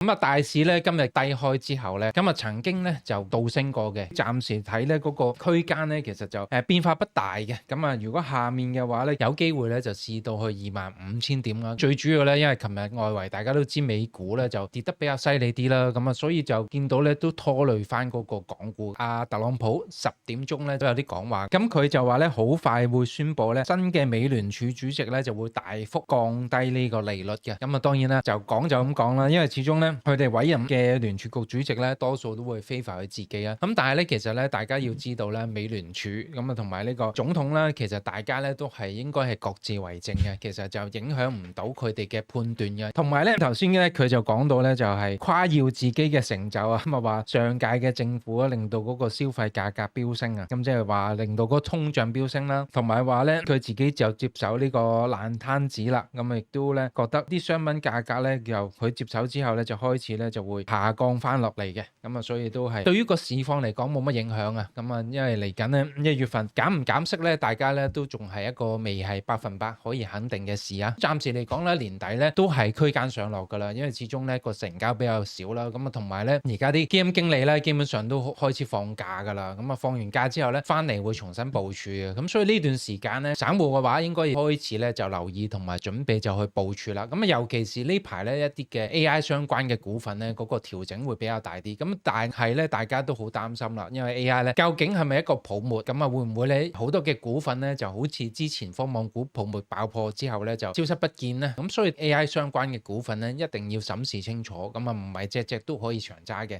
咁啊，大市咧今日低開之後咧，今日曾經咧就倒升過嘅，暫時睇咧嗰個區間咧其實就變化不大嘅。咁啊，如果下面嘅話咧，有機會咧就試到去25,000點啦。最主要咧，因為琴日外圍大家都知美股咧就跌得比較犀利啲啦，咁啊，所以就見到咧都拖累翻嗰個港股。特朗普10點鐘咧都有啲講話，咁佢就話咧好快會宣布咧新嘅美聯儲主席咧就會大幅降低呢個利率嘅。咁啊，當然啦，就咁講啦，因為始終咧佢哋委任嘅聯儲局主席咧多數都會 favor 佢自己啊。咁但係咧其實咧大家要知道咧，美聯儲咁啊同埋呢個總統啦，其實大家咧都係應該係各自為政嘅，其實就影響唔到佢哋嘅判斷嘅。同埋咧頭先咧佢就講到咧就係誇耀自己嘅成就啊，咁啊話上屆嘅政府啊令到嗰個消費價格飆升啊，咁即係話令到嗰個通脹飆升啦，同埋話咧佢自己就接手呢個爛攤子啦，咁亦都咧覺得啲商品價格咧由佢接手之後咧就開始咧就會下降翻落嚟嘅，咁啊所以都係對於個市況嚟講冇乜影響啊。咁啊因為嚟緊咧1月份減唔減息咧，大家咧都仲係一個未係100%可以肯定嘅事啊。暫時嚟講咧年底咧都係區間上落噶啦，因為始終咧個成交比較少啦，咁啊同埋咧而家啲基金經理咧基本上都開始放假噶啦，咁啊放完假之後咧翻嚟會重新部署嘅，咁所以呢段時間咧散戶嘅話應該開始咧就留意同埋準備就去部署啦。咁啊尤其是呢排咧一啲嘅 AI 相關嘅股份咧嗰個調整會比較大啲，咁但係咧大家都好擔心啦，因為 AI 咧究竟係咪一個泡沫，咁啊會唔會咧好多嘅股份咧就好似之前科網股泡沫爆破之後咧就消失不見咧，咁所以 AI 相關嘅股份咧一定要審視清楚，咁啊唔係隻隻都可以長揸嘅。